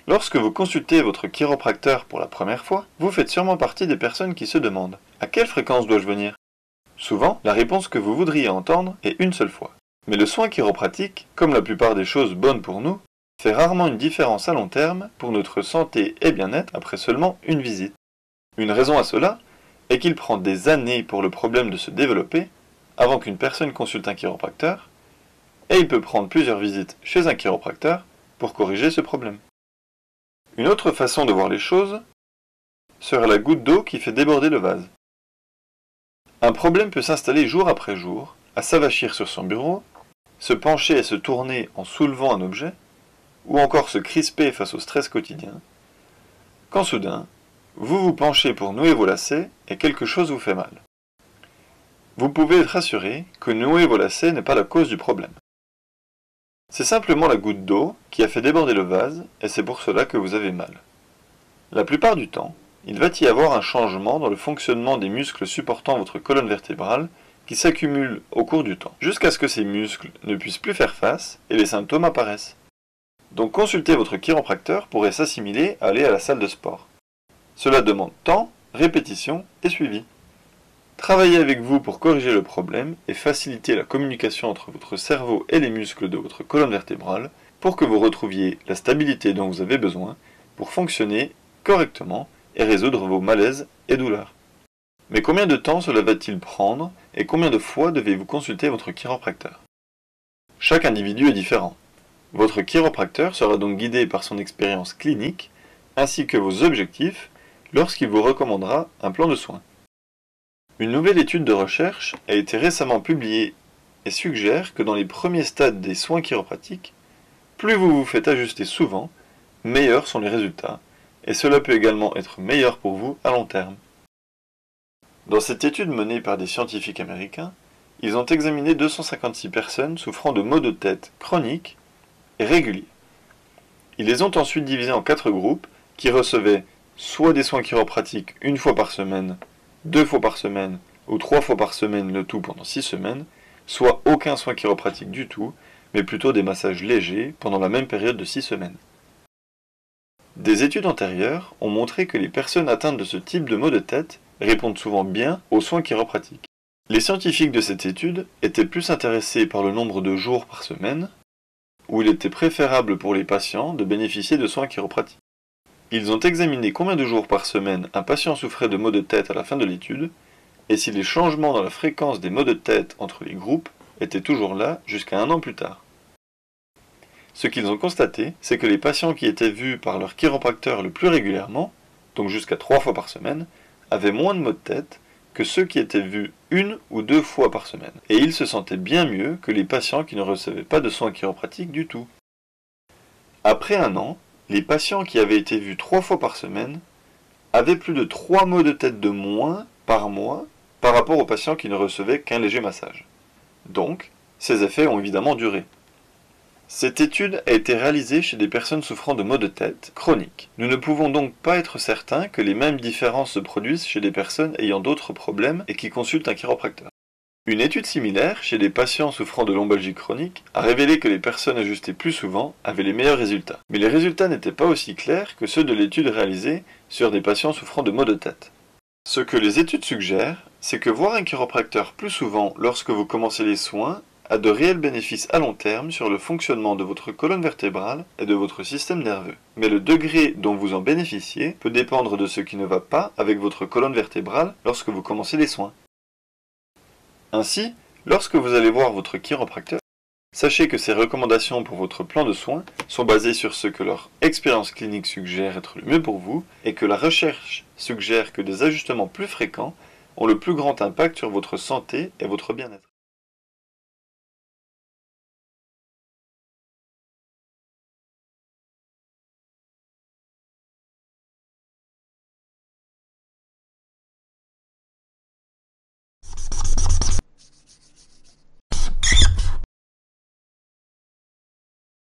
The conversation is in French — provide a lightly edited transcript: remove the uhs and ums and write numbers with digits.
Lorsque vous consultez votre chiropracteur pour la première fois, vous faites sûrement partie des personnes qui se demandent « À quelle fréquence dois-je venir ?» Souvent, la réponse que vous voudriez entendre est une seule fois. Mais le soin chiropratique, comme la plupart des choses bonnes pour nous, fait rarement une différence à long terme pour notre santé et bien-être après seulement une visite. Une raison à cela est qu'il prend des années pour le problème de se développer avant qu'une personne consulte un chiropracteur, et il peut prendre plusieurs visites chez un chiropracteur pour corriger ce problème. Une autre façon de voir les choses serait la goutte d'eau qui fait déborder le vase. Un problème peut s'installer jour après jour, à s'avachir sur son bureau, se pencher et se tourner en soulevant un objet, ou encore se crisper face au stress quotidien, quand soudain, vous vous penchez pour nouer vos lacets et quelque chose vous fait mal. Vous pouvez être assuré que nouer vos lacets n'est pas la cause du problème. C'est simplement la goutte d'eau qui a fait déborder le vase et c'est pour cela que vous avez mal. La plupart du temps, il va y avoir un changement dans le fonctionnement des muscles supportant votre colonne vertébrale qui s'accumulent au cours du temps, jusqu'à ce que ces muscles ne puissent plus faire face et les symptômes apparaissent. Donc consulter votre chiropracteur pourrait s'assimiler à aller à la salle de sport. Cela demande temps, répétition et suivi. Travailler avec vous pour corriger le problème et faciliter la communication entre votre cerveau et les muscles de votre colonne vertébrale pour que vous retrouviez la stabilité dont vous avez besoin pour fonctionner correctement et résoudre vos malaises et douleurs. Mais combien de temps cela va-t-il prendre et combien de fois devez-vous consulter votre chiropracteur? Chaque individu est différent. Votre chiropracteur sera donc guidé par son expérience clinique ainsi que vos objectifs lorsqu'il vous recommandera un plan de soins. Une nouvelle étude de recherche a été récemment publiée et suggère que dans les premiers stades des soins chiropratiques, plus vous vous faites ajuster souvent, meilleurs sont les résultats, et cela peut également être meilleur pour vous à long terme. Dans cette étude menée par des scientifiques américains, ils ont examiné 256 personnes souffrant de maux de tête chroniques et réguliers. Ils les ont ensuite divisés en 4 groupes qui recevaient soit des soins chiropratiques une fois par semaine, 2 fois par semaine ou 3 fois par semaine le tout pendant 6 semaines, soit aucun soin chiropratique du tout, mais plutôt des massages légers pendant la même période de 6 semaines. Des études antérieures ont montré que les personnes atteintes de ce type de maux de tête répondent souvent bien aux soins chiropratiques. Les scientifiques de cette étude étaient plus intéressés par le nombre de jours par semaine, où il était préférable pour les patients de bénéficier de soins chiropratiques. Ils ont examiné combien de jours par semaine un patient souffrait de maux de tête à la fin de l'étude, et si les changements dans la fréquence des maux de tête entre les groupes étaient toujours là jusqu'à 1 an plus tard. Ce qu'ils ont constaté, c'est que les patients qui étaient vus par leur chiropracteur le plus régulièrement, donc jusqu'à 3 fois par semaine, avaient moins de maux de tête que ceux qui étaient vus 1 ou 2 fois par semaine. Et ils se sentaient bien mieux que les patients qui ne recevaient pas de soins chiropratiques du tout. Après 1 an, les patients qui avaient été vus 3 fois par semaine avaient plus de 3 maux de tête de moins par mois par rapport aux patients qui ne recevaient qu'un léger massage. Donc, ces effets ont évidemment duré. Cette étude a été réalisée chez des personnes souffrant de maux de tête chroniques. Nous ne pouvons donc pas être certains que les mêmes différences se produisent chez des personnes ayant d'autres problèmes et qui consultent un chiropracteur. Une étude similaire chez des patients souffrant de lombalgie chronique a révélé que les personnes ajustées plus souvent avaient les meilleurs résultats. Mais les résultats n'étaient pas aussi clairs que ceux de l'étude réalisée sur des patients souffrant de maux de tête. Ce que les études suggèrent, c'est que voir un chiropracteur plus souvent lorsque vous commencez les soins a de réels bénéfices à long terme sur le fonctionnement de votre colonne vertébrale et de votre système nerveux. Mais le degré dont vous en bénéficiez peut dépendre de ce qui ne va pas avec votre colonne vertébrale lorsque vous commencez les soins. Ainsi, lorsque vous allez voir votre chiropracteur, sachez que ses recommandations pour votre plan de soins sont basées sur ce que leur expérience clinique suggère être le mieux pour vous et que la recherche suggère que des ajustements plus fréquents ont le plus grand impact sur votre santé et votre bien-être.